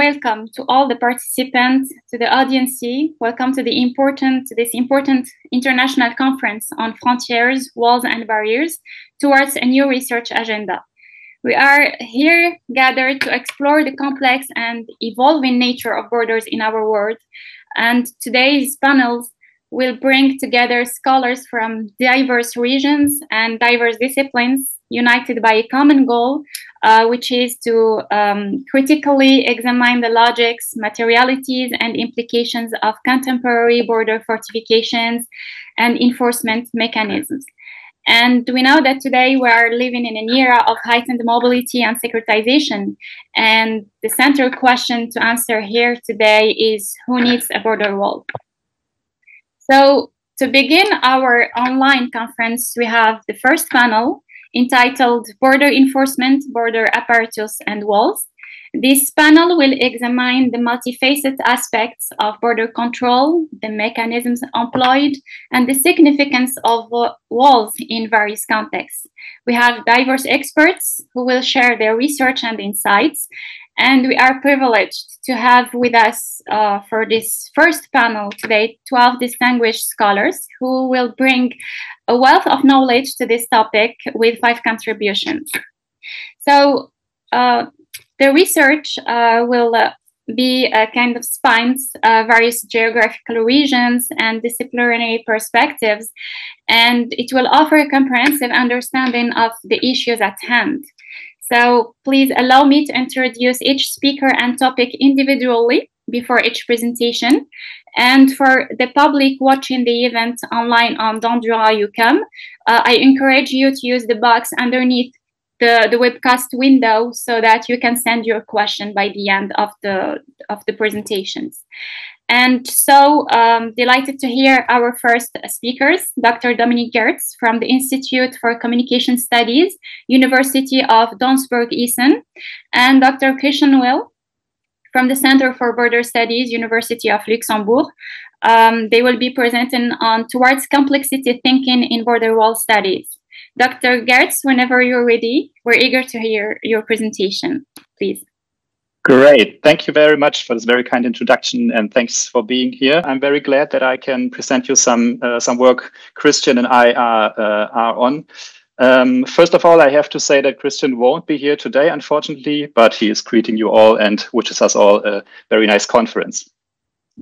welcome to all the participants, to the audience. Welcome to this important international conference on frontiers, walls, and barriers towards a new research agenda. We are here gathered to explore the complex and evolving nature of borders in our world. And today's panels will bring together scholars from diverse regions and diverse disciplines, united by a common goal, which is to critically examine the logics, materialities, and implications of contemporary border fortifications and enforcement mechanisms. And we know that today we are living in an era of heightened mobility and securitization. And the central question to answer here today is, who needs a border wall? So to begin our online conference, we have the first panel entitled Border Enforcement, Border Apparatus and Walls. This panel will examine the multifaceted aspects of border control, the mechanisms employed, and the significance of walls in various contexts. We have diverse experts who will share their research and insights, and we are privileged to have with us for this first panel today 12 distinguished scholars who will bring a wealth of knowledge to this topic with 5 contributions. So the research will be a kind of spans various geographical regions and disciplinary perspectives, and it will offer a comprehensive understanding of the issues at hand. So please allow me to introduce each speaker and topic individually before each presentation. And for the public watching the event online on Dandurand.com, I encourage you to use the box underneath the webcast window so that you can send your question by the end of the presentations. And so delighted to hear our first speakers, Dr. Dominik from the Institute for Communication Studies, University of Duisburg-Essen, and Dr. Christian Will from the Center for Border Studies, University of Luxembourg. They will be presenting on Towards Complexity Thinking in Border Wall Studies. Dr. Gertz, whenever you're ready, we're eager to hear your presentation, please. Great. Thank you very much for this very kind introduction, and thanks for being here. I'm very glad that I can present you some work Christian and I are on. First of all, I have to say that Christian won't be here today, unfortunately, but he is greeting you all and wishes us all a very nice conference.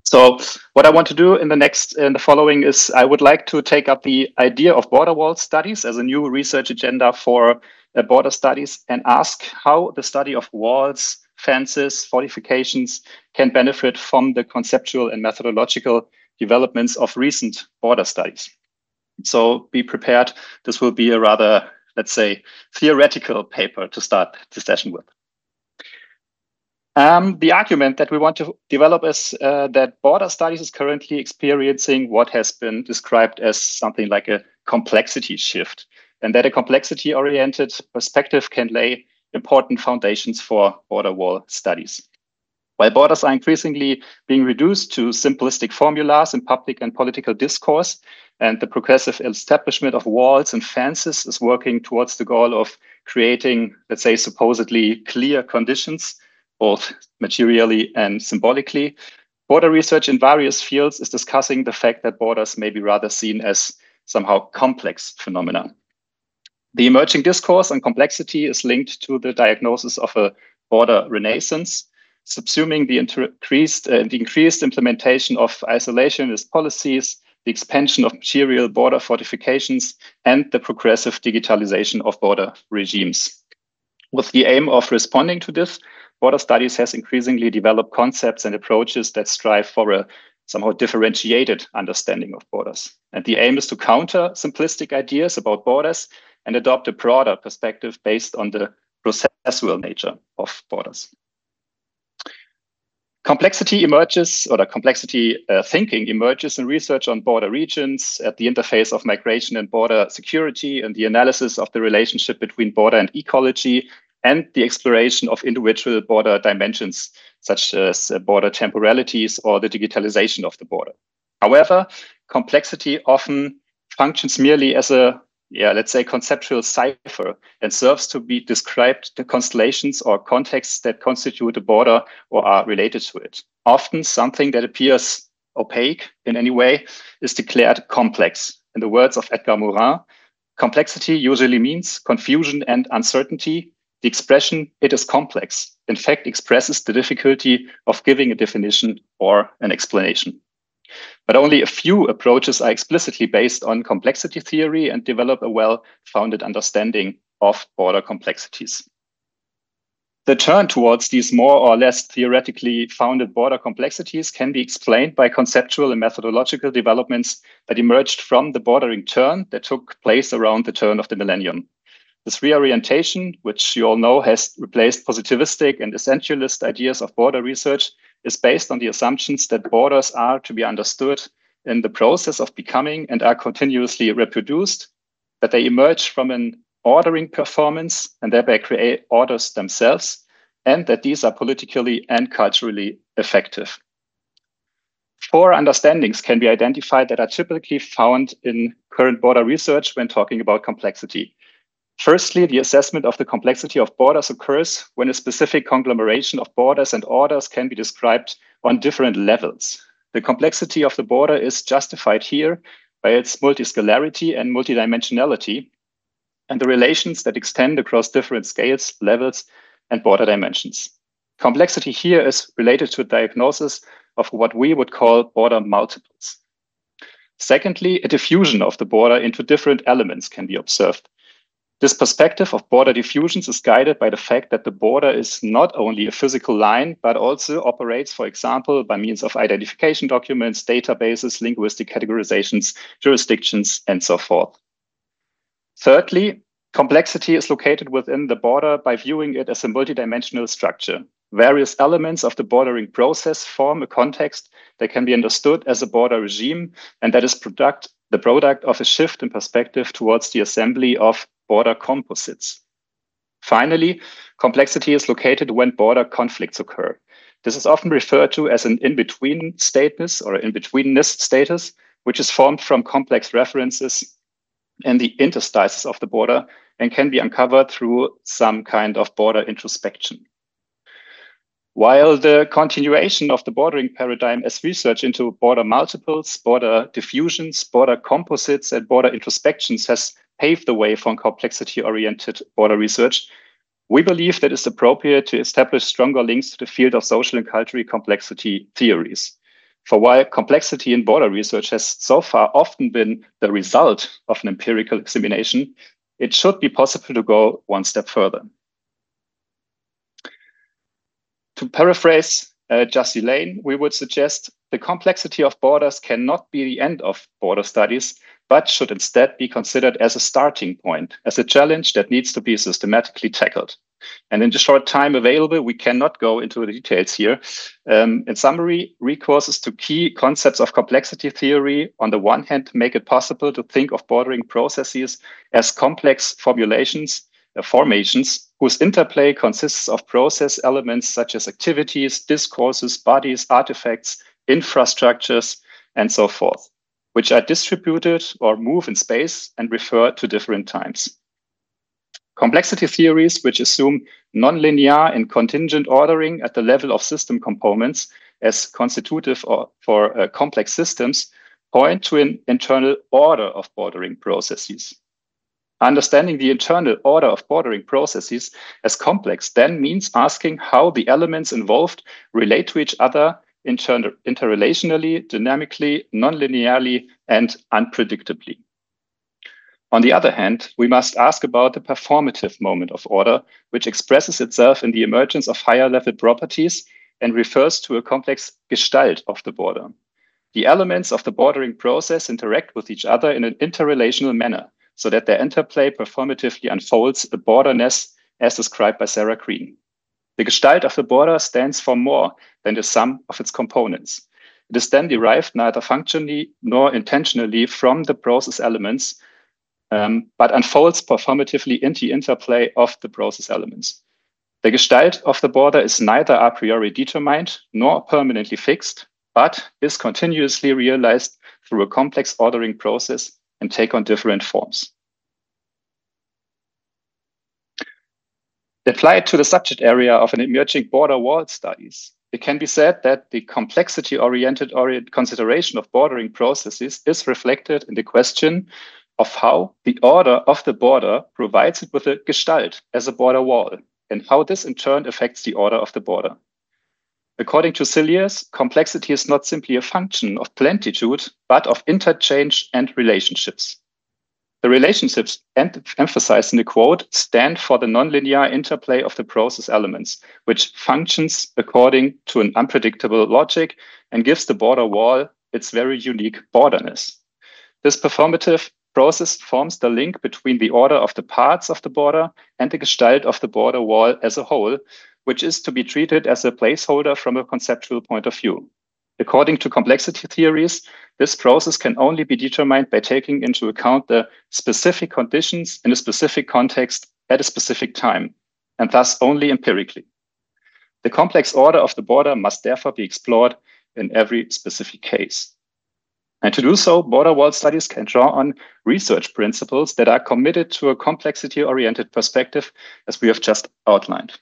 So what I want to do in the following is I would like to take up the idea of border wall studies as a new research agenda for border studies and ask how the study of walls, fences, fortifications can benefit from the conceptual and methodological developments of recent border studies. So be prepared. This will be a rather, let's say, theoretical paper to start the session with. The argument that we want to develop is that border studies is currently experiencing what has been described as something like a complexity shift, and that a complexity-oriented perspective can lay important foundations for border wall studies. While borders are increasingly being reduced to simplistic formulas in public and political discourse, and the progressive establishment of walls and fences is working towards the goal of creating, let's say, supposedly clear conditions, both materially and symbolically, border research in various fields is discussing the fact that borders may be rather seen as somehow complex phenomena. The emerging discourse on complexity is linked to the diagnosis of a border renaissance, subsuming the increased implementation of isolationist policies, the expansion of material border fortifications, and the progressive digitalization of border regimes. With the aim of responding to this, border studies has increasingly developed concepts and approaches that strive for a somehow differentiated understanding of borders. And the aim is to counter simplistic ideas about borders and adopt a broader perspective based on the processual nature of borders. Complexity emerges, or the complexity thinking emerges in research on border regions, at the interface of migration and border security, and the analysis of the relationship between border and ecology, and the exploration of individual border dimensions, such as border temporalities or the digitalization of the border. However, complexity often functions merely as a let's say, conceptual cipher and serves to be described the constellations or contexts that constitute a border or are related to it. Often something that appears opaque in any way is declared complex. In the words of Edgar Morin, complexity usually means confusion and uncertainty. The expression, it is complex, in fact, expresses the difficulty of giving a definition or an explanation. But only a few approaches are explicitly based on complexity theory and develop a well-founded understanding of border complexities. The turn towards these more or less theoretically founded border complexities can be explained by conceptual and methodological developments that emerged from the bordering turn that took place around the turn of the millennium. This reorientation, which you all know has replaced positivistic and essentialist ideas of border research, is based on the assumptions that borders are to be understood in the process of becoming and are continuously reproduced, that they emerge from an ordering performance and thereby create orders themselves, and that these are politically and culturally effective. 4 understandings can be identified that are typically found in current border research when talking about complexity. Firstly, the assessment of the complexity of borders occurs when a specific conglomeration of borders and orders can be described on different levels. The complexity of the border is justified here by its multiscalarity and multidimensionality, and the relations that extend across different scales, levels, and border dimensions. Complexity here is related to a diagnosis of what we would call border multiples. Secondly, a diffusion of the border into different elements can be observed. This perspective of border diffusions is guided by the fact that the border is not only a physical line, but also operates, for example, by means of identification documents, databases, linguistic categorizations, jurisdictions, and so forth. Thirdly, complexity is located within the border by viewing it as a multidimensional structure. Various elements of the bordering process form a context that can be understood as a border regime, and that is the product of a shift in perspective towards the assembly of border composites. Finally, complexity is located when border conflicts occur. This is often referred to as an in-between status or in-betweenness status, which is formed from complex references and the interstices of the border and can be uncovered through some kind of border introspection. While the continuation of the bordering paradigm as research into border multiples, border diffusions, border composites, and border introspections has paved the way for complexity-oriented border research, we believe that it's appropriate to establish stronger links to the field of social and cultural complexity theories. For while complexity in border research has so far often been the result of an empirical examination, it should be possible to go one step further. To paraphrase Jussi Lane, we would suggest the complexity of borders cannot be the end of border studies, but should instead be considered as a starting point, as a challenge that needs to be systematically tackled. And in the short time available, we cannot go into the details here. In summary, recourses to key concepts of complexity theory, on the one hand, make it possible to think of bordering processes as complex formations whose interplay consists of process elements such as activities, discourses, bodies, artifacts, infrastructures, and so forth, which are distributed or move in space and refer to different times. Complexity theories, which assume nonlinear and contingent ordering at the level of system components as constitutive for complex systems, point to an internal order of bordering processes. Understanding the internal order of bordering processes as complex then means asking how the elements involved relate to each other interrelationally, dynamically, nonlinearly, and unpredictably. On the other hand, we must ask about the performative moment of order, which expresses itself in the emergence of higher-level properties and refers to a complex gestalt of the border. The elements of the bordering process interact with each other in an interrelational manner, so that their interplay performatively unfolds a borderness as described by Sarah Green. The gestalt of the border stands for more than the sum of its components. It is then derived neither functionally nor intentionally from the process elements, but unfolds performatively in the interplay of the process elements. The gestalt of the border is neither a priori determined nor permanently fixed, but is continuously realized through a complex ordering process and take on different forms. Applied to the subject area of an emerging border wall studies, it can be said that the complexity-oriented consideration of bordering processes is reflected in the question of how the order of the border provides it with a gestalt as a border wall, and how this in turn affects the order of the border. According to Cilliers, complexity is not simply a function of plentitude, but of interchange and relationships. The relationships emphasized in the quote stand for the nonlinear interplay of the process elements, which functions according to an unpredictable logic and gives the border wall its very unique borderness. This performative process forms the link between the order of the parts of the border and the gestalt of the border wall as a whole, which is to be treated as a placeholder from a conceptual point of view. According to complexity theories, this process can only be determined by taking into account the specific conditions in a specific context at a specific time, and thus only empirically. The complex order of the border must therefore be explored in every specific case. And to do so, border wall studies can draw on research principles that are committed to a complexity-oriented perspective, as we have just outlined.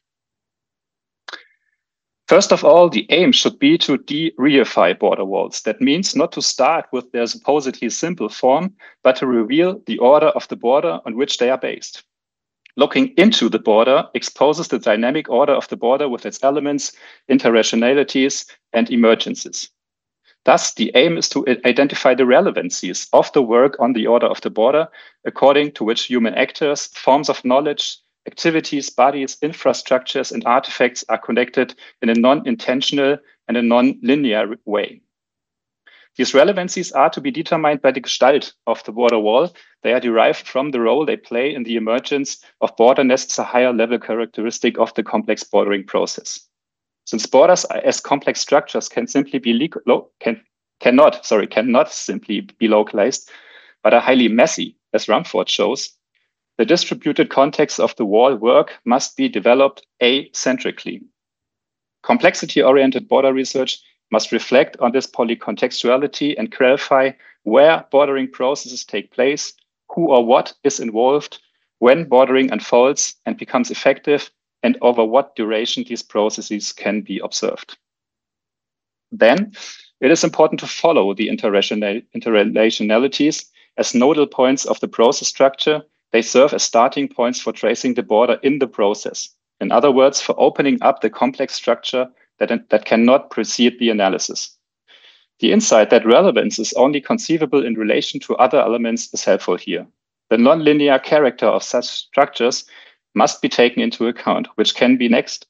First of all, the aim should be to de-reify border walls. That means not to start with their supposedly simple form, but to reveal the order of the border on which they are based. Looking into the border exposes the dynamic order of the border with its elements, interrationalities, and emergences. Thus, the aim is to identify the relevancies of the work on the order of the border, according to which human actors, forms of knowledge, activities, bodies, infrastructures, and artifacts are connected in a non-intentional and a non-linear way. These relevancies are to be determined by the gestalt of the border wall. They are derived from the role they play in the emergence of borderness as a higher level characteristic of the complex bordering process. Since borders as complex structures cannot simply be localized, but are highly messy, as Rumford shows, the distributed context of the wall work must be developed acentrically. Complexity-oriented border research must reflect on this polycontextuality and clarify where bordering processes take place, who or what is involved, when bordering unfolds and becomes effective, and over what duration these processes can be observed. Then, it is important to follow the interrelationalities as nodal points of the process structure. They serve as starting points for tracing the border in the process. In other words, for opening up the complex structure that cannot precede the analysis. The insight that relevance is only conceivable in relation to other elements is helpful here. The nonlinear character of such structures must be taken into account, which can be met,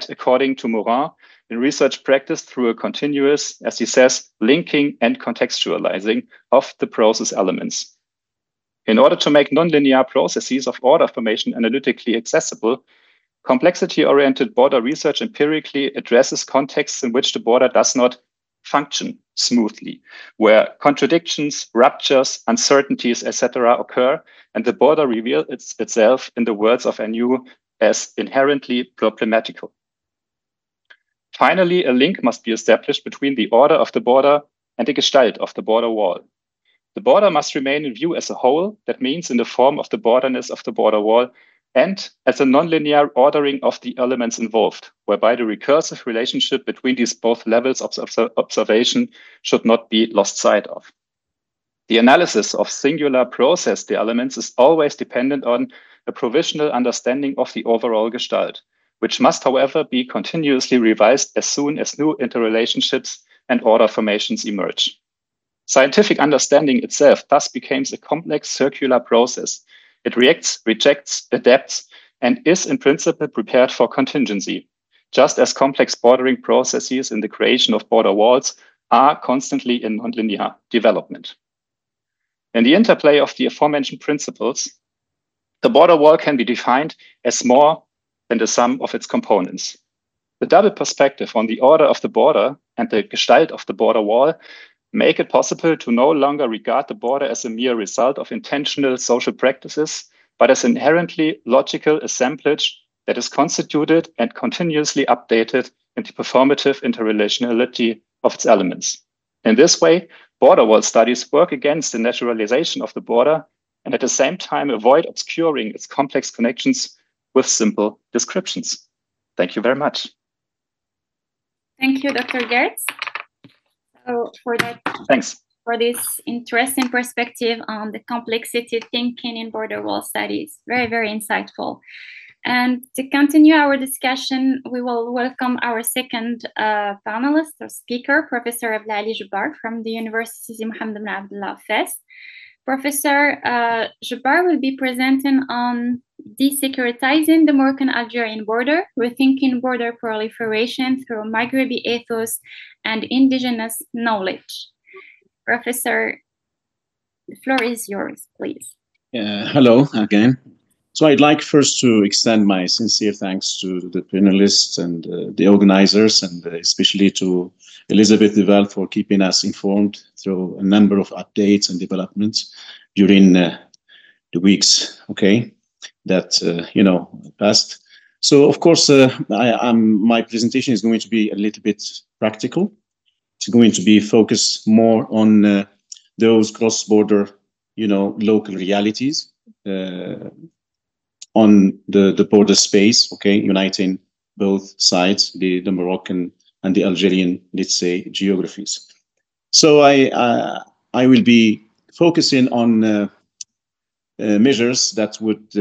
according to Morin, in research practice through a continuous, as he says, linking and contextualizing of the process elements. In order to make nonlinear processes of order formation analytically accessible, complexity-oriented border research empirically addresses contexts in which the border does not function smoothly, where contradictions, ruptures, uncertainties, etc. occur, and the border reveals itself, in the words of Anu, as inherently problematical. Finally, a link must be established between the order of the border and the gestalt of the border wall. The border must remain in view as a whole, that means in the form of the borderness of the border wall, and as a nonlinear ordering of the elements involved, whereby the recursive relationship between these both levels of observation should not be lost sight of. The analysis of singular processed elements is always dependent on a provisional understanding of the overall gestalt, which must, however, be continuously revised as soon as new interrelationships and order formations emerge. Scientific understanding itself thus becomes a complex circular process. It reacts, rejects, adapts, and is in principle prepared for contingency, just as complex bordering processes in the creation of border walls are constantly in nonlinear development. In the interplay of the aforementioned principles, the border wall can be defined as more than the sum of its components. The double perspective on the order of the border and the gestalt of the border wall make it possible to no longer regard the border as a mere result of intentional social practices, but as an inherently logical assemblage that is constituted and continuously updated in the performative interrelationality of its elements. In this way, border wall studies work against the naturalization of the border and at the same time avoid obscuring its complex connections with simple descriptions. Thank you very much. Thank you, Dr. Gertz. So for that, thanks for this interesting perspective on the complexity thinking in border wall studies. Very, very insightful. And to continue our discussion, we will welcome our second panelist or speaker, Professor Abdelali from the University Mohamed bin Abdellah Fes. Professor JEBBAR will be presenting on desecuritizing the Moroccan-Algerian border, rethinking border proliferation through Maghrebi ethos and indigenous knowledge. Professor, the floor is yours, please. Hello again. So I'd like first to extend my sincere thanks to the panelists and the organizers, and especially to Elizabeth Duval for keeping us informed through a number of updates and developments during the weeks, that passed. So of course, my presentation is going to be a little bit practical. It's going to be focused more on those cross-border, local realities. On the border space, uniting both sides, the Moroccan and the Algerian, let's say, geographies. So I will be focusing on measures that would,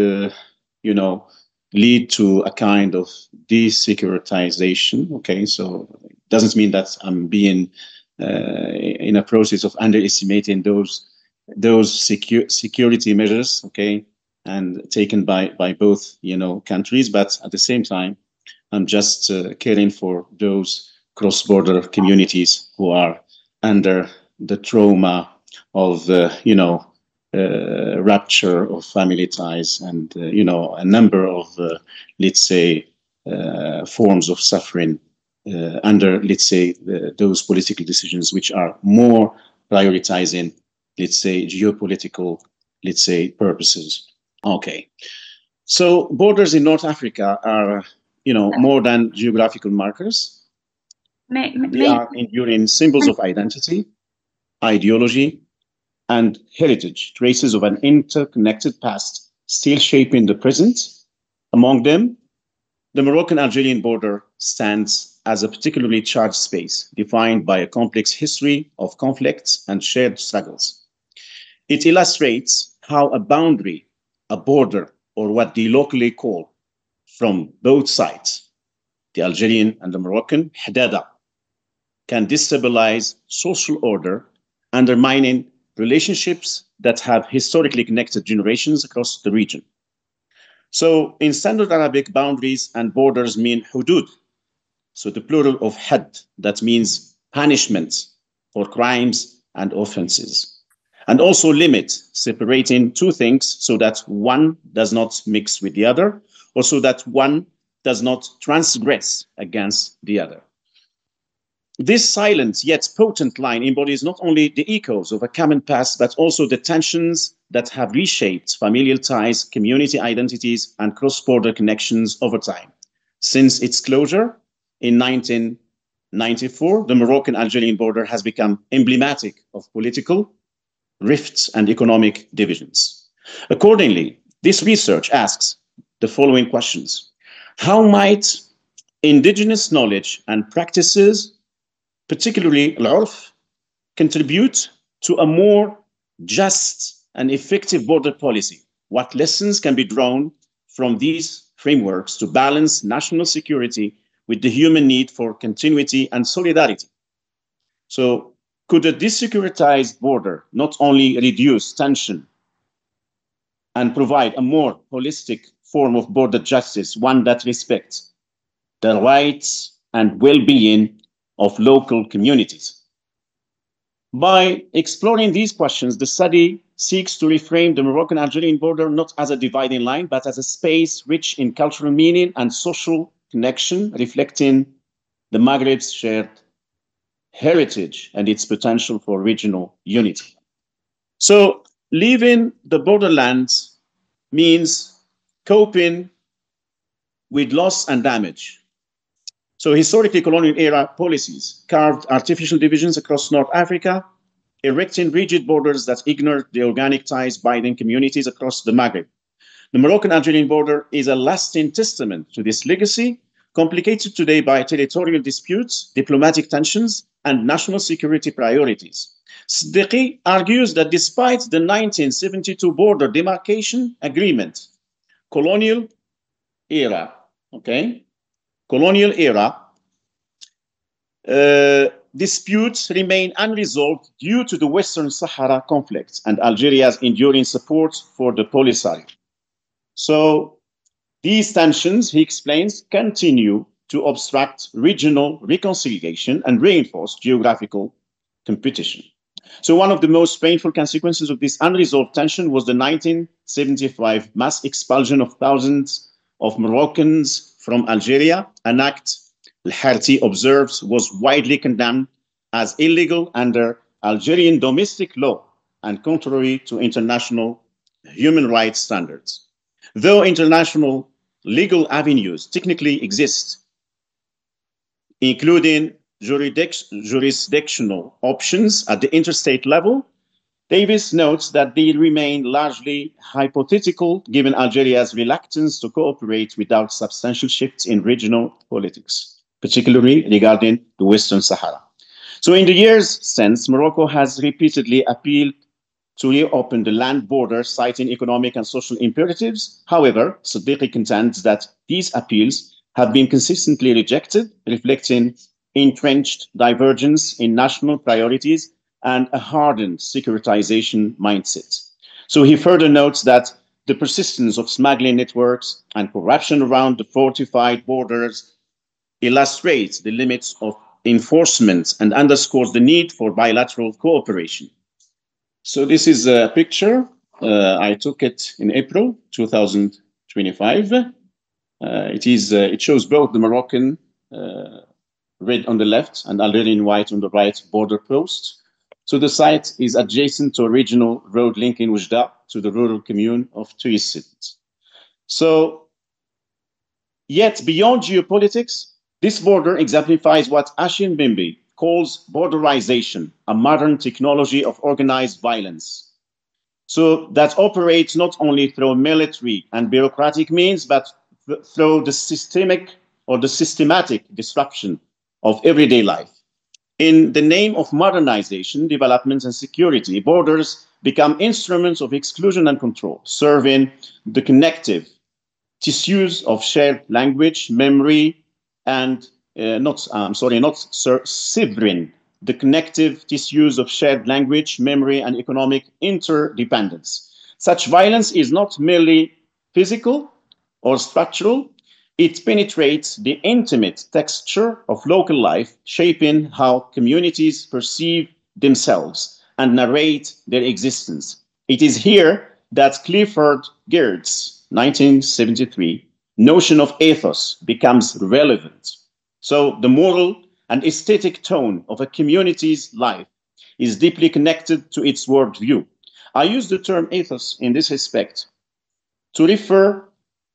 lead to a kind of desecuritization. So it doesn't mean that I'm being in a process of underestimating those security measures, and taken by both, countries. But at the same time, I'm just caring for those cross-border communities who are under the trauma of, rupture of family ties and, a number of, let's say, forms of suffering under, let's say, those political decisions which are more prioritizing, let's say, geopolitical, let's say, purposes. So borders in North Africa are, more than geographical markers. They are enduring symbols of identity, ideology, and heritage, traces of an interconnected past still shaping the present. Among them, the Moroccan-Algerian border stands as a particularly charged space, defined by a complex history of conflicts and shared struggles. It illustrates how a boundary, a border, or what they locally call, from both sides, the Algerian and the Moroccan, hadada, can destabilize social order, undermining relationships that have historically connected generations across the region. So in Standard Arabic, boundaries and borders mean hudud. So the plural of had, that means punishment for crimes and offenses. And also limit, separating two things so that one does not mix with the other, or so that one does not transgress against the other. This silent yet potent line embodies not only the echoes of a common past, but also the tensions that have reshaped familial ties, community identities, and cross-border connections over time. Since its closure in 1994, the Moroccan-Algerian border has become emblematic of political rifts and economic divisions. Accordingly, this research asks the following questions. How might indigenous knowledge and practices, particularly al-urf, contribute to a more just and effective border policy? What lessons can be drawn from these frameworks to balance national security with the human need for continuity and solidarity? So, could a desecuritized border not only reduce tension and provide a more holistic form of border justice, one that respects the rights and well-being of local communities? By exploring these questions, the study seeks to reframe the Moroccan-Algerian border not as a dividing line, but as a space rich in cultural meaning and social connection, reflecting the Maghreb's shared heritage and its potential for regional unity. So leaving the borderlands means coping with loss and damage. So historically, colonial era policies carved artificial divisions across North Africa, erecting rigid borders that ignored the organic ties binding communities across the Maghreb. The Moroccan-Algerian border is a lasting testament to this legacy, complicated today by territorial disputes, diplomatic tensions, and national security priorities. Sidi argues that despite the 1972 border demarcation agreement, colonial era, disputes remain unresolved due to the Western Sahara conflict and Algeria's enduring support for the Polisario. So these tensions, he explains, continue to obstruct regional reconciliation and reinforce geographical competition. So one of the most painful consequences of this unresolved tension was the 1975 mass expulsion of thousands of Moroccans from Algeria, an act Al-Harti observes was widely condemned as illegal under Algerian domestic law and contrary to international human rights standards. Though international legal avenues technically exist, including jurisdictional options at the interstate level, Davis notes that they remain largely hypothetical given Algeria's reluctance to cooperate without substantial shifts in regional politics, particularly regarding the Western Sahara. So in the years since, Morocco has repeatedly appealed to reopen the land border, citing economic and social imperatives. However, Sidi contends that these appeals have been consistently rejected, reflecting entrenched divergence in national priorities and a hardened securitization mindset. So he further notes that the persistence of smuggling networks and corruption around the fortified borders illustrates the limits of enforcement and underscores the need for bilateral cooperation. So this is a picture. I took it in April 2025. It shows both the Moroccan red on the left and Algerian white on the right border post. So the site is adjacent to a regional road linking Oujda to the rural commune of Duisburg-Essen. So, yet beyond geopolitics, this border exemplifies what Ashim Bimbi calls borderization, a modern technology of organized violence. So that operates not only through military and bureaucratic means, but through the systemic or the systematic disruption of everyday life. In the name of modernization, development, and security, borders become instruments of exclusion and control, serving the connective tissues of shared language, memory, and severing the connective tissues of shared language, memory, and economic interdependence. Such violence is not merely physical or structural. It penetrates the intimate texture of local life, shaping how communities perceive themselves and narrate their existence. It is here that Clifford Geertz's 1973 notion of ethos becomes relevant. So the moral and aesthetic tone of a community's life is deeply connected to its worldview. I use the term ethos in this respect to refer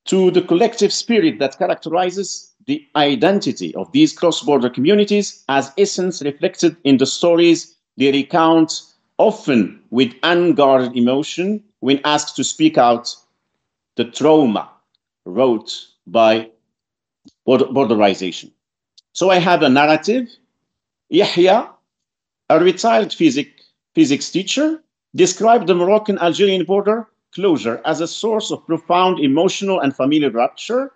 to the collective spirit that characterizes the identity of these cross-border communities as essence reflected in the stories they recount, often with unguarded emotion when asked to speak out the trauma wrought by borderization. So I have a narrative. Yahya, a retired physics teacher, described the Moroccan-Algerian border closure as a source of profound emotional and familial rupture.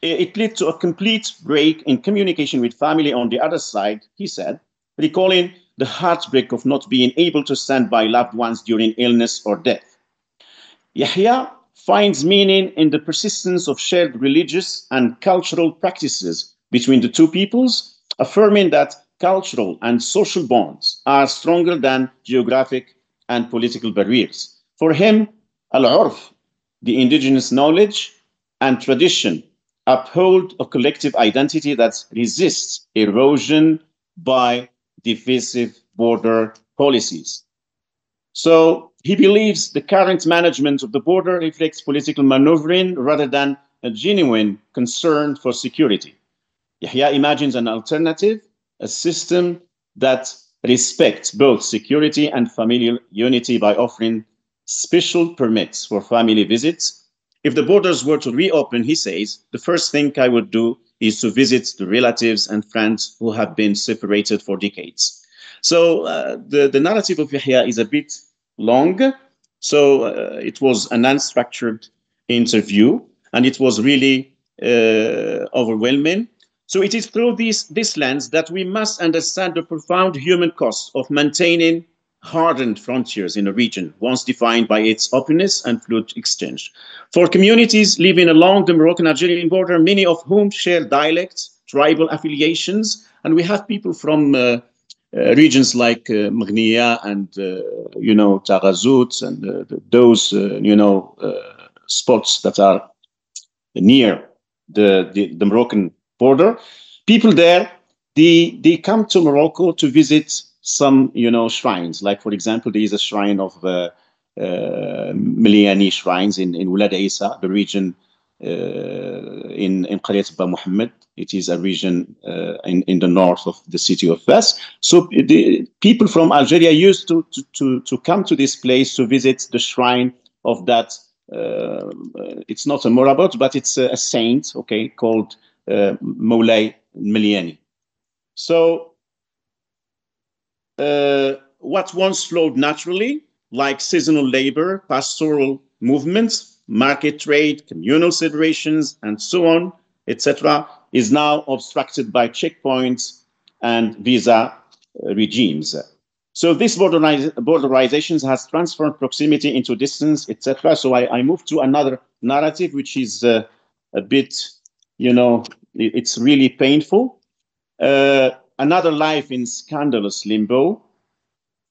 It led to a complete break in communication with family on the other side, he said, recalling the heartbreak of not being able to stand by loved ones during illness or death. Yahya finds meaning in the persistence of shared religious and cultural practices between the two peoples, affirming that cultural and social bonds are stronger than geographic and political barriers. For him, Al-Urf, the indigenous knowledge and tradition, uphold a collective identity that resists erosion by divisive border policies. So he believes the current management of the border reflects political maneuvering rather than a genuine concern for security. Yahya imagines an alternative, a system that respects both security and familial unity by offering special permits for family visits, If the borders were to reopen, he says, the first thing I would do is to visit the relatives and friends who have been separated for decades. So the narrative of Yahya is a bit long. So it was an unstructured interview, and it was really overwhelming. So it is through this lens that we must understand the profound human cost of maintaining hardened frontiers in a region once defined by its openness and fluid exchange. For communities living along the Moroccan-Algerian border, many of whom share dialects, tribal affiliations, and we have people from regions like Maghnia and, Taghazout and those, spots that are near the Moroccan border. People there, they come to Morocco to visit some, shrines. Like, for example, there is a shrine of Miliani shrines in Wulad Isa, the region in Qaryat Mohamed. It is a region in the north of the city of Fes. So the people from Algeria used to come to this place to visit the shrine of that. It's not a Morabot, but it's a saint, okay, called Moulay Miliani. So what once flowed naturally, like seasonal labor, pastoral movements, market trade, communal celebrations, and so on, etc., is now obstructed by checkpoints and visa regimes. So this borderization has transformed proximity into distance, etc. So I move to another narrative, which is a bit, it's really painful. Another life in scandalous limbo.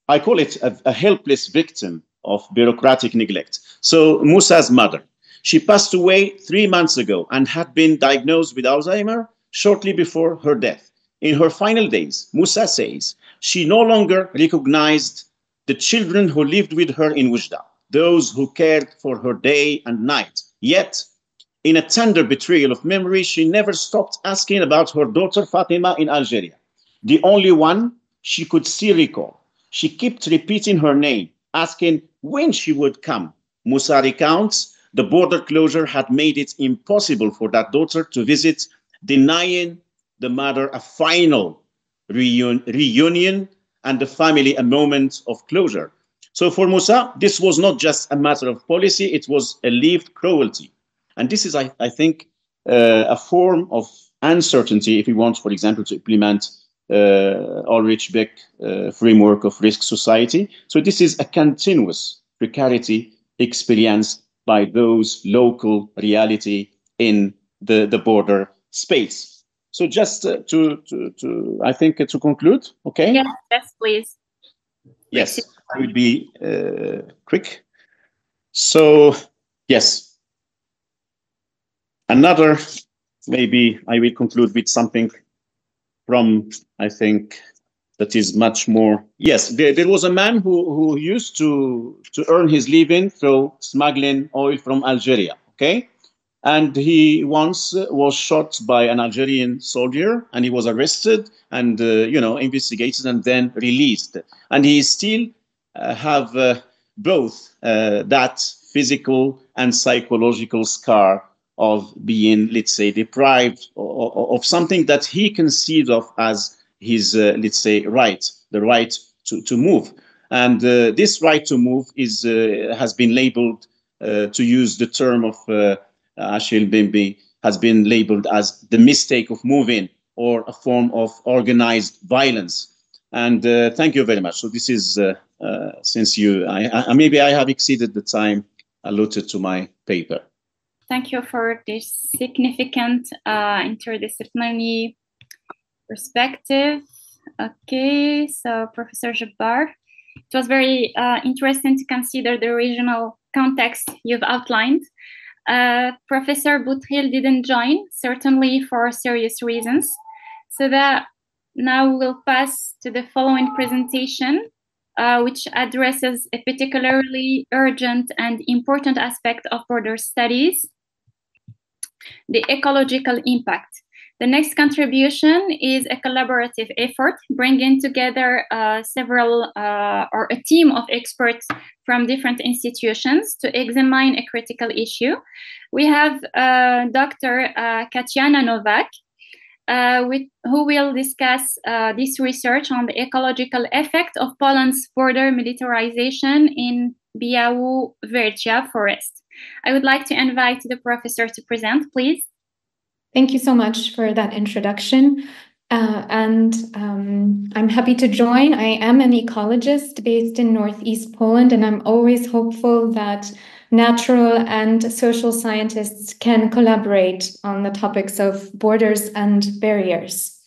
I call it a helpless victim of bureaucratic neglect. So Musa's mother, she passed away 3 months ago and had been diagnosed with Alzheimer shortly before her death. In her final days, Musa says she no longer recognized the children who lived with her in Oujda, those who cared for her day and night. Yet, in a tender betrayal of memory, she never stopped asking about her daughter Fatima in Algeria, the only one she could still recall. She kept repeating her name, asking when she would come. Musa recounts the border closure had made it impossible for that daughter to visit, denying the mother a final reunion and the family a moment of closure. So for Musa, this was not just a matter of policy, it was a lived cruelty. And this is, I think, a form of uncertainty if we want, for example, to implement Ulrich Beck framework of risk society. So this is a continuous precarity experienced by those local reality in the border space. So just I think to conclude, okay? Yes, please. Yes, I will be quick. So, yes. Another, maybe I will conclude with something from, I think, that is much more. Yes, there was a man who used to earn his living through smuggling oil from Algeria, okay? And he once was shot by an Algerian soldier, and he was arrested and, investigated and then released. And he still have both that physical and psychological scar of being, let's say, deprived of something that he conceived of as his, let's say, right, the right to move. And this right to move has been labeled, to use the term of Achille Bembe, has been labeled as the mistake of moving or a form of organized violence. And thank you very much. So this is, since maybe I have exceeded the time allotted to my paper. Thank you for this significant interdisciplinary perspective. Okay, so Professor JEBBAR, it was very interesting to consider the regional context you've outlined. Professor Boutril didn't join, certainly for serious reasons. So that now we'll pass to the following presentation, which addresses a particularly urgent and important aspect of border studies, the ecological impact. The next contribution is a collaborative effort, bringing together or a team of experts from different institutions to examine a critical issue. We have Dr. Katarzyna NOWAK, who will discuss this research on the ecological effect of Poland's border militarization in Białowieża forest. I would like to invite the professor to present, please. Thank you so much for that introduction. I'm happy to join. I am an ecologist based in Northeast Poland, and I'm always hopeful that natural and social scientists can collaborate on the topics of borders and barriers.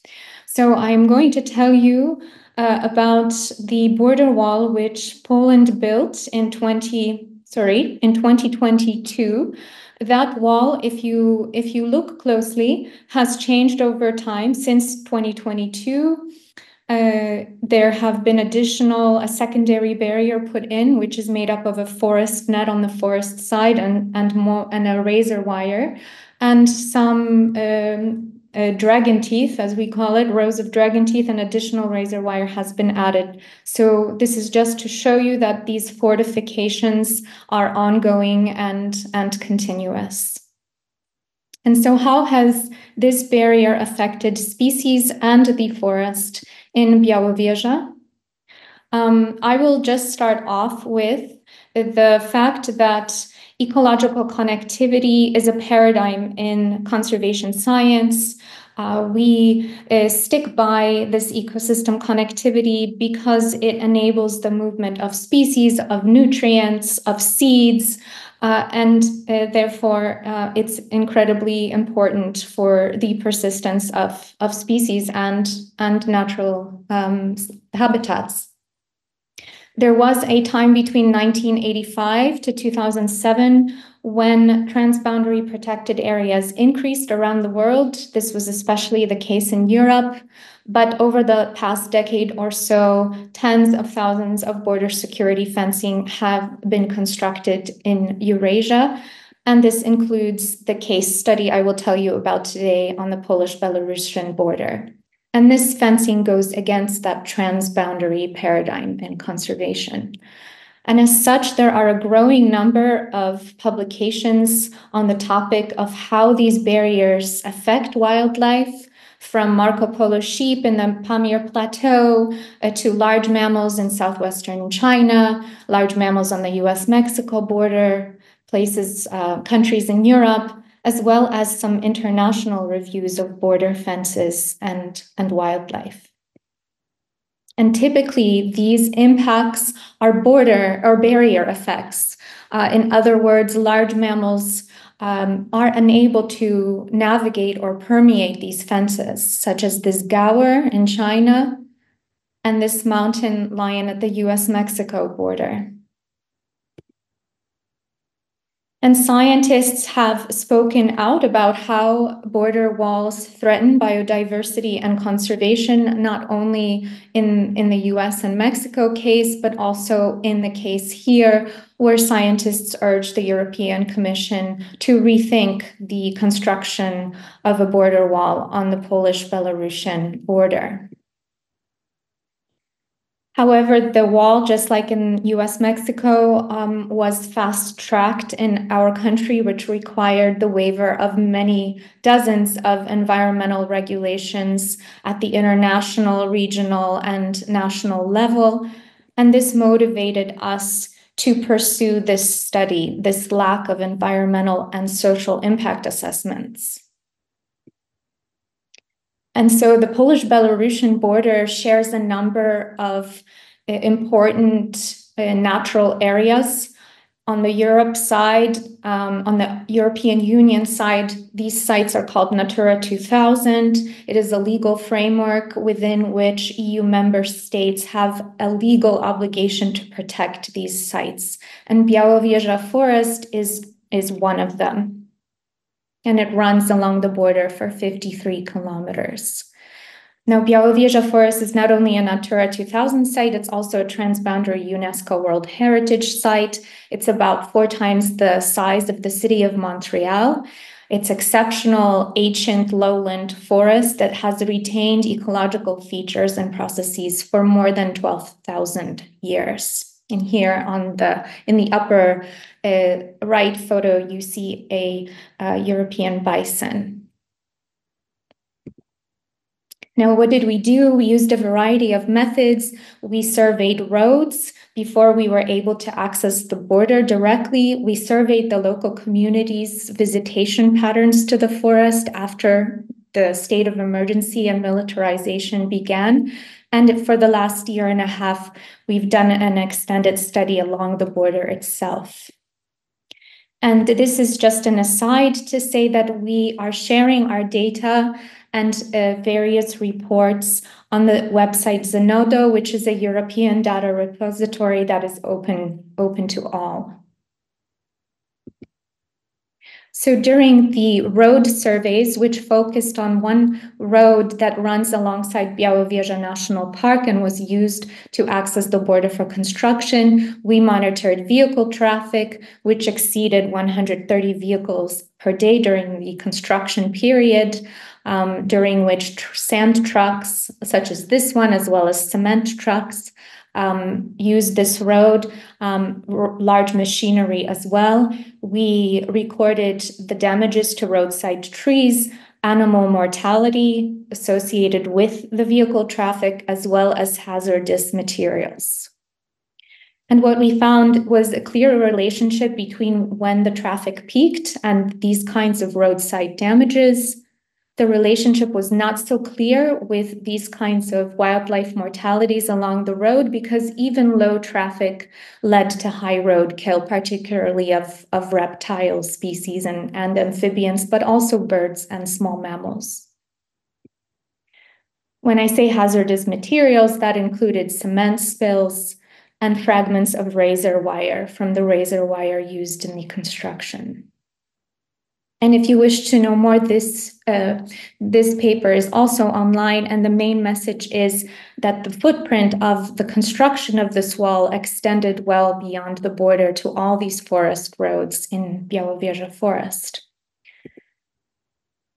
So I'm going to tell you about the border wall which Poland built in 2022. That wall, if you look closely, has changed over time since 2022. There have been a secondary barrier put in, which is made up of a forest net on the forest side and a razor wire, and some dragon teeth, as we call it, rows of dragon teeth, and additional razor wire has been added. So this is just to show you that these fortifications are ongoing and continuous. And so how has this barrier affected species and the forest in Białowieża? I will just start off with the fact that ecological connectivity is a paradigm in conservation science. We stick by this ecosystem connectivity because it enables the movement of species, of nutrients, of seeds, and therefore it's incredibly important for the persistence of species and natural habitats. There was a time between 1985 to 2007 when transboundary protected areas increased around the world. This was especially the case in Europe, but over the past decade or so, tens of thousands of border security fencing have been constructed in Eurasia. And this includes the case study I will tell you about today on the Polish-Belarusian border. And this fencing goes against that transboundary paradigm in conservation. And as such, there are a growing number of publications on the topic of how these barriers affect wildlife, from Marco Polo sheep in the Pamir Plateau to large mammals in southwestern China, large mammals on the US-Mexico border, countries in Europe, as well as some international reviews of border fences and wildlife. And typically, these impacts are border or barrier effects. In other words, large mammals are unable to navigate or permeate these fences, such as this gaur in China and this mountain lion at the US-Mexico border. And scientists have spoken out about how border walls threaten biodiversity and conservation, not only in the US and Mexico case, but also in the case here, where scientists urge the European Commission to rethink the construction of a border wall on the Polish-Belarusian border. However, the wall, just like in US-Mexico, was fast-tracked in our country, which required the waiver of many dozens of environmental regulations at the international, regional, and national level. And this motivated us to pursue this study, this lack of environmental and social impact assessments. And so the Polish-Belarusian border shares a number of important natural areas. On the Europe side, on the European Union side, these sites are called Natura 2000. It is a legal framework within which EU member states have a legal obligation to protect these sites. And Białowieża Forest is one of them. And it runs along the border for 53 kilometers. Now, Białowieża Forest is not only a Natura 2000 site, it's also a transboundary UNESCO World Heritage Site. It's about 4 times the size of the city of Montreal. It's exceptional ancient lowland forest that has retained ecological features and processes for more than 12,000 years. And here in the upper right photo, you see a European bison. Now, what did we do? We used a variety of methods. We surveyed roads before we were able to access the border directly. We surveyed the local communities' visitation patterns to the forest after the state of emergency and militarization began. And for the last year and a half, we've done an extended study along the border itself. And this is just an aside to say that we are sharing our data and various reports on the website Zenodo, which is a European data repository that is open to all. So during the road surveys, which focused on one road that runs alongside Białowieża National Park and was used to access the border for construction, we monitored vehicle traffic, which exceeded 130 vehicles per day during the construction period, during which sand trucks, such as this one, as well as cement trucks, used this road, large machinery as well. We recorded the damages to roadside trees, animal mortality associated with the vehicle traffic, as well as hazardous materials. And what we found was a clear relationship between when the traffic peaked and these kinds of roadside damages. The relationship was not so clear with these kinds of wildlife mortalities along the road because even low traffic led to high roadkill, particularly of reptile species and amphibians, but also birds and small mammals. When I say hazardous materials, that included cement spills and fragments of razor wire from the razor wire used in the construction. And if you wish to know more, this paper is also online, and the main message is that the footprint of the construction of this wall extended well beyond the border to all these forest roads in Białowieża Forest.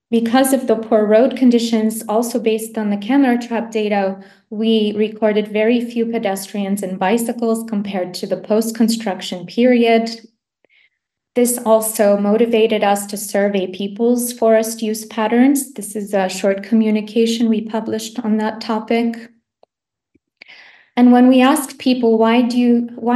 Because of the poor road conditions, also based on the camera trap data, we recorded very few pedestrians and bicycles compared to the post-construction period. This also motivated us to survey people's forest use patterns. This is a short communication we published on that topic. And when we asked people, why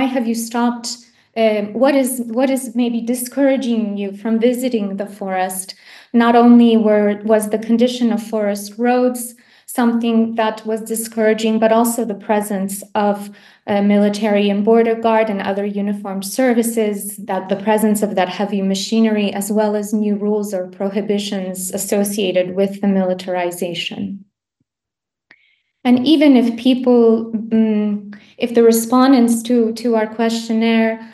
have you stopped? What is maybe discouraging you from visiting the forest? Not only was the condition of forest roads something that was discouraging, but also the presence of military and border guard and other uniformed services, that the presence of that heavy machinery, as well as new rules or prohibitions associated with the militarization. And even if people, if the respondents to our questionnaire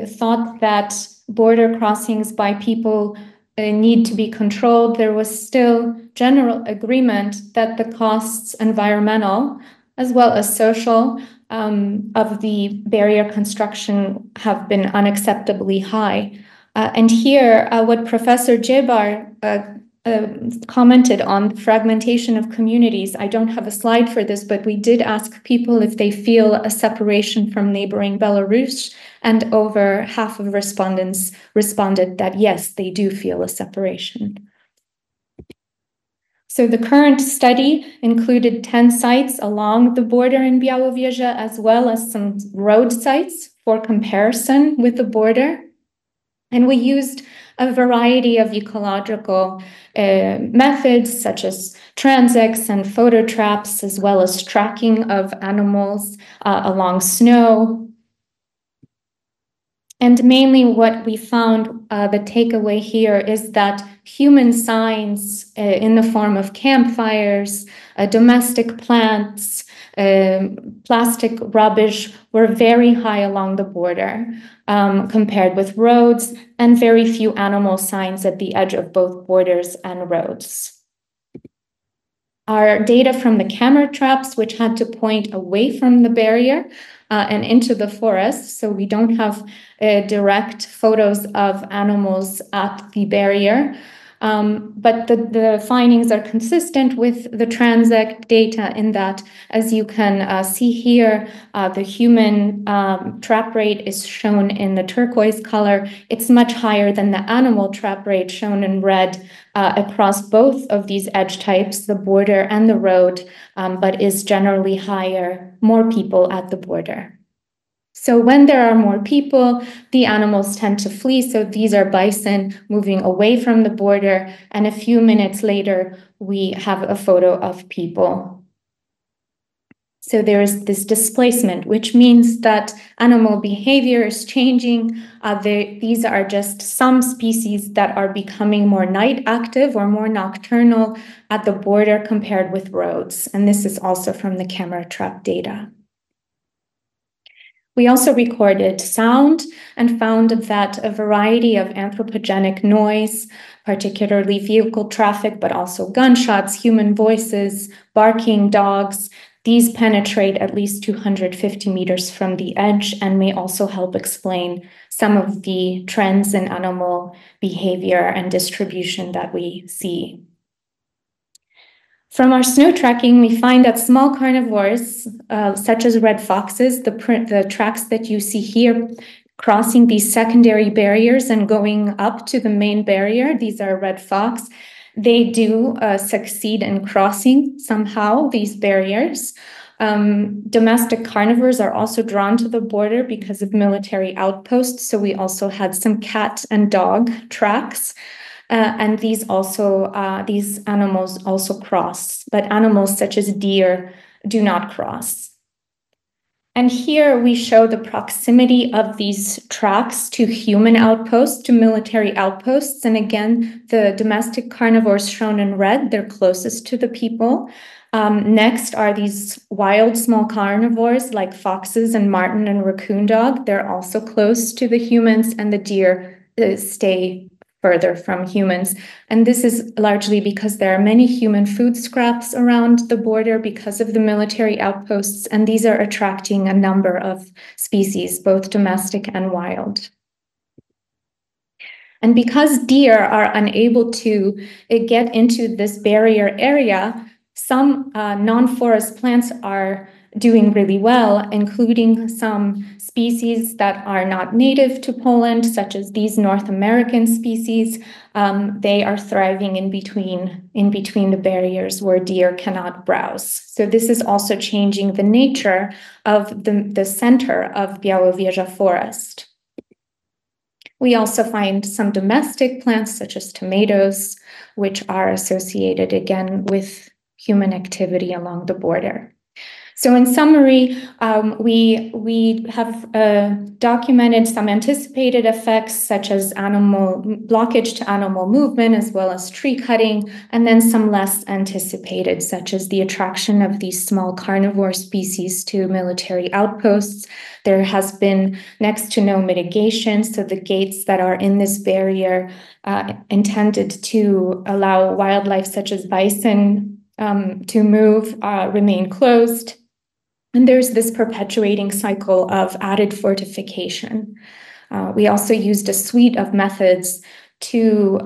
thought that border crossings by people need to be controlled, there was still general agreement that the costs, environmental as well as social, of the barrier construction have been unacceptably high. And here, what Professor JEBBAR commented on the fragmentation of communities. I don't have a slide for this, but we did ask people if they feel a separation from neighboring Belarus, and over half of respondents responded that yes, they do feel a separation. So the current study included 10 sites along the border in Białowieża, as well as some road sites for comparison with the border. And we used a variety of ecological methods, such as transects and photo traps, as well as tracking of animals along snow. And mainly what we found, the takeaway here is that human signs in the form of campfires, domestic plants, plastic rubbish were very high along the border compared with roads, and very few animal signs at the edge of both borders and roads. Our data from the camera traps, which had to point away from the barrier, and into the forest. So we don't have direct photos of animals at the barrier. But the findings are consistent with the transect data in that, as you can see here, the human trap rate is shown in the turquoise color. It's much higher than the animal trap rate shown in red across both of these edge types, the border and the road, but is generally higher, more people at the border. So when there are more people, the animals tend to flee. So these are bison moving away from the border. And a few minutes later, we have a photo of people. So there's this displacement, which means that animal behavior is changing. These are just some species that are becoming more night active or more nocturnal at the border compared with roads. And this is also from the camera trap data. We also recorded sound and found that a variety of anthropogenic noise, particularly vehicle traffic, but also gunshots, human voices, barking dogs, these penetrate at least 250 meters from the edge and may also help explain some of the trends in animal behavior and distribution that we see. From our snow tracking, we find that small carnivores, such as red foxes, the tracks that you see here, crossing these secondary barriers and going up to the main barrier, these are red fox, they do succeed in crossing somehow these barriers. Domestic carnivores are also drawn to the border because of military outposts, so we also had some cat and dog tracks. And these animals also cross, but animals such as deer do not cross. And here we show the proximity of these tracks to human outposts, to military outposts. And again, the domestic carnivores shown in red, they're closest to the people. Next are these wild small carnivores like foxes and marten and raccoon dog. They're also close to the humans, and the deer stay further from humans. And this is largely because there are many human food scraps around the border because of the military outposts, and these are attracting a number of species, both domestic and wild. And because deer are unable to get into this barrier area, some non-forest plants are doing really well, including some species that are not native to Poland, such as these North American species. They are thriving in between the barriers where deer cannot browse. So this is also changing the nature of the center of Białowieża forest. We also find some domestic plants, such as tomatoes, which are associated again with human activity along the border. So in summary, we have documented some anticipated effects, such as blockage to animal movement, as well as tree cutting, and then some less anticipated, such as the attraction of these small carnivore species to military outposts. There has been next to no mitigation, so the gates that are in this barrier intended to allow wildlife such as bison to move remain closed. And there's this perpetuating cycle of added fortification. We also used a suite of methods to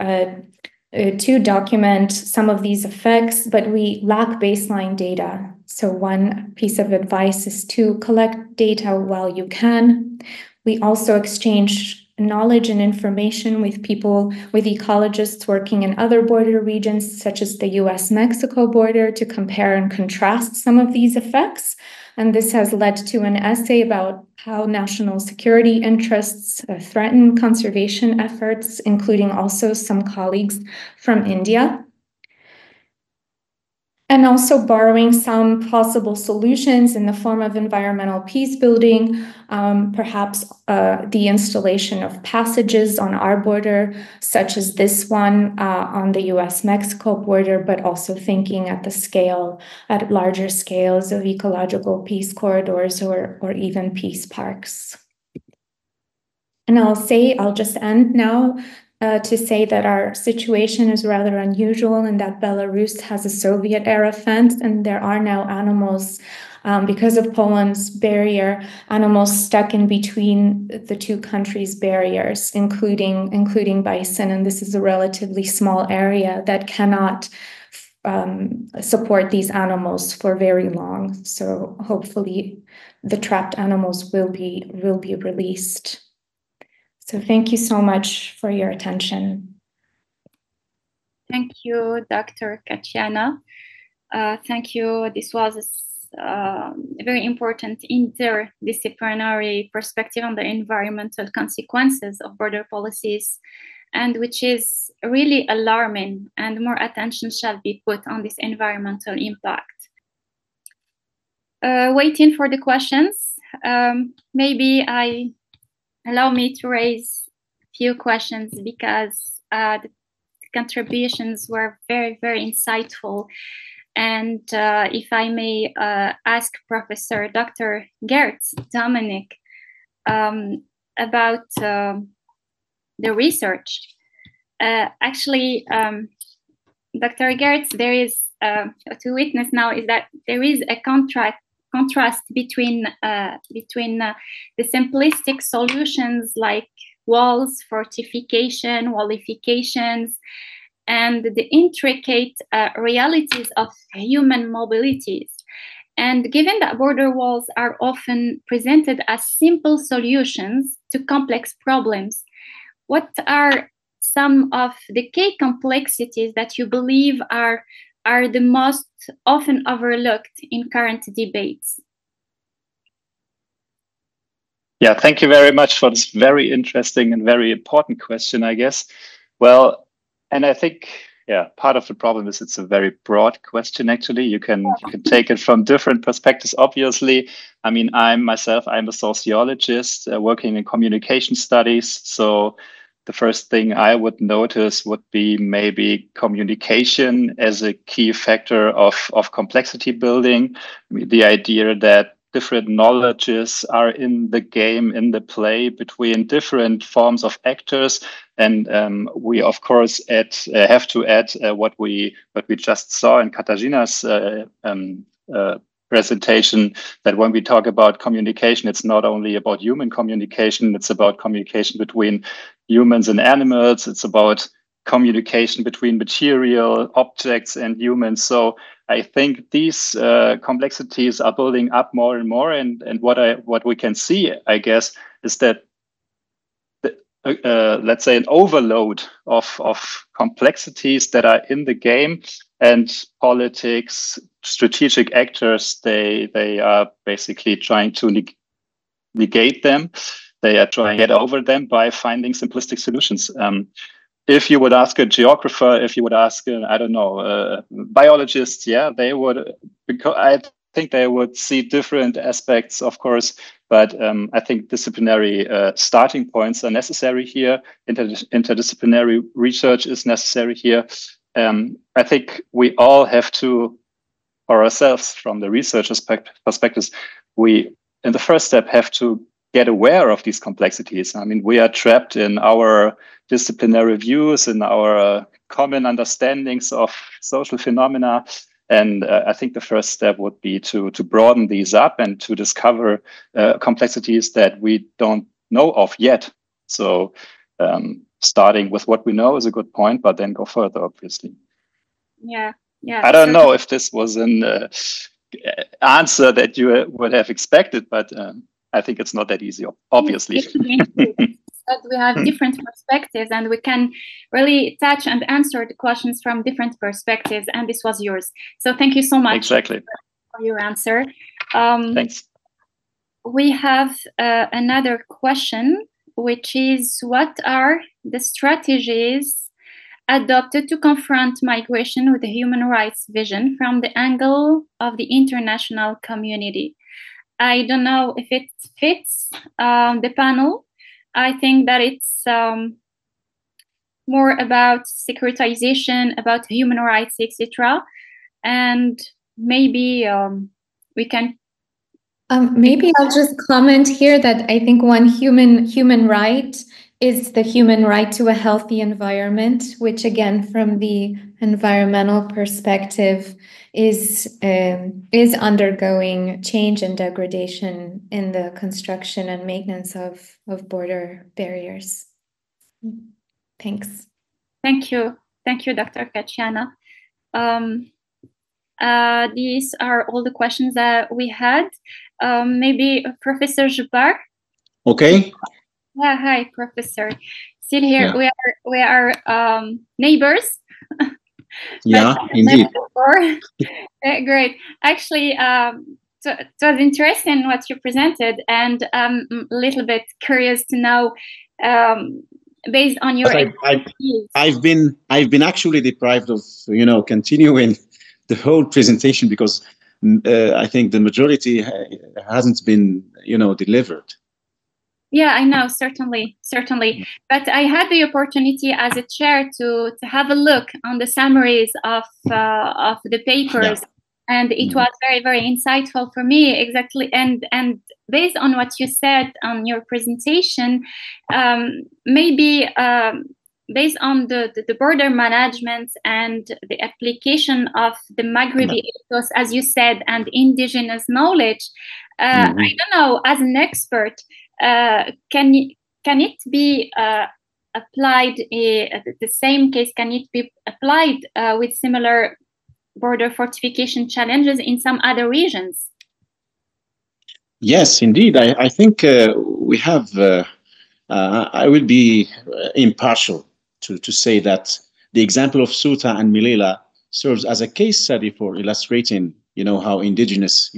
document some of these effects, but we lack baseline data. So one piece of advice is to collect data while you can. We also exchange knowledge and information with ecologists working in other border regions, such as the US-Mexico border, to compare and contrast some of these effects. And this has led to an essay about how national security interests threaten conservation efforts, including also some colleagues from India. And also borrowing some possible solutions in the form of environmental peace building, perhaps the installation of passages on our border, such as this one on the US-Mexico border, but also thinking at larger scales of ecological peace corridors or even peace parks. And I'll just end now to say that our situation is rather unusual in that Belarus has a Soviet-era fence, and there are now animals Because of Poland's barrier, animals stuck in between the two countries' barriers, including bison, and this is a relatively small area that cannot support these animals for very long. So hopefully the trapped animals will be released. So thank you so much for your attention. Thank you, Dr. Katarzyna. Thank you. This was a very important interdisciplinary perspective on the environmental consequences of border policies, and which is really alarming, and more attention shall be put on this environmental impact. Waiting for the questions, maybe allow me to raise a few questions, because the contributions were very, very insightful. And if I may ask Professor Dr. Dominik about the research. Actually, Dr. Gertz, there is to witness now is that there is a contrast between the simplistic solutions like walls, fortification, wallifications, and the intricate realities of human mobilities. And given that border walls are often presented as simple solutions to complex problems, what are some of the key complexities that you believe are the most often overlooked in current debates? Yeah, thank you very much for this very interesting and very important question, I guess. Well, and I think, yeah, part of the problem is it's a very broad question, actually. You can take it from different perspectives, obviously. I mean, I'm a sociologist working in communication studies. So the first thing I would notice would be maybe communication as a key factor of complexity building. I mean, the idea that different knowledges are in the game, in the play between different forms of actors. And we, of course, have to add what we just saw in Katarzyna's presentation, that when we talk about communication, it's not only about human communication, it's about communication between humans and animals. It's about communication between material objects and humans. So I think these complexities are building up more and more. And what we can see, I guess, is that let's say an overload of complexities that are in the game, and politics, strategic actors, they are basically trying to negate them. They are trying to get over them by finding simplistic solutions. If you would ask a geographer, if you would ask, I don't know, biologists, yeah, they would, because I think they would see different aspects, of course, but I think disciplinary starting points are necessary here. Interdisciplinary research is necessary here. I think we all have to, for ourselves, from the researcher's perspectives, we, in the first step, have to get aware of these complexities. I mean, we are trapped in our disciplinary views and our common understandings of social phenomena. And I think the first step would be to broaden these up and to discover complexities that we don't know of yet. So starting with what we know is a good point, but then go further, obviously. Yeah. I don't know if this was an answer that you would have expected, but I think it's not that easy, obviously. We have different perspectives, and we can really touch and answer the questions from different perspectives, and this was yours. So thank you so much for your answer. Thanks. We have another question, which is, what are the strategies adopted to confront migration with a human rights vision from the angle of the international community? I don't know if it fits the panel. I think that it's more about securitization, about human rights, etc. And maybe we can. Maybe I'll just comment here that I think one human right is the human right to a healthy environment, which again, from the environmental perspective, is undergoing change and degradation in the construction and maintenance of border barriers. Thanks. Thank you. Thank you, Dr. Katarzyna. These are all the questions that we had. Maybe Professor JEBBAR. Okay. Yeah, hi, Professor. Still here. Yeah. We are neighbors. Yeah, indeed. Great. Actually, it was interesting what you presented, and I'm a little bit curious to know, based on your I've been actually deprived of continuing the whole presentation because I think the majority hasn't been delivered. Yeah, I know, certainly. But I had the opportunity as a chair to have a look on the summaries of the papers, and it was very, very insightful for me. Exactly, and based on what you said on your presentation, maybe based on the border management and the application of the Maghrebi ethos, as you said, and indigenous knowledge, I don't know, as an expert, can it be applied, the same case, can it be applied with similar border fortification challenges in some other regions? Yes, indeed. I think we have, I will be impartial to say that the example of Ceuta and Melilla serves as a case study for illustrating, how indigenous,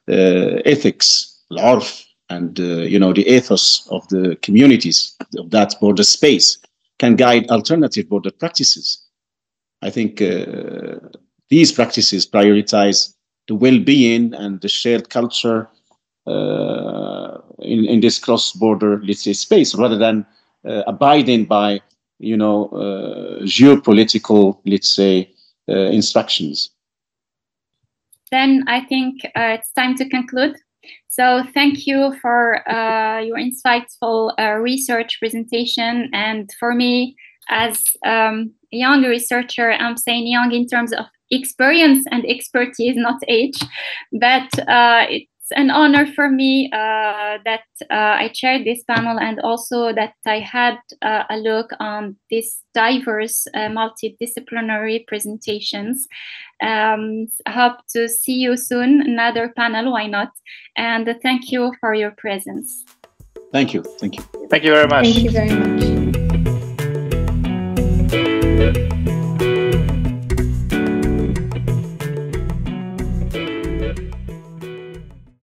ethics, al-urf, and the ethos of the communities of that border space can guide alternative border practices. I think these practices prioritize the well-being and the shared culture in this cross-border, let's say, space, rather than abiding by geopolitical, let's say, instructions. Then I think it's time to conclude. So thank you for your insightful research presentation. And for me, as a young researcher, I'm saying young in terms of experience and expertise, not age. But it's an honor for me that I chaired this panel, and also that I had a look on these diverse multidisciplinary presentations. I hope to see you soon, another panel, why not? And thank you for your presence. Thank you. Thank you. Thank you very much. Thank you very much.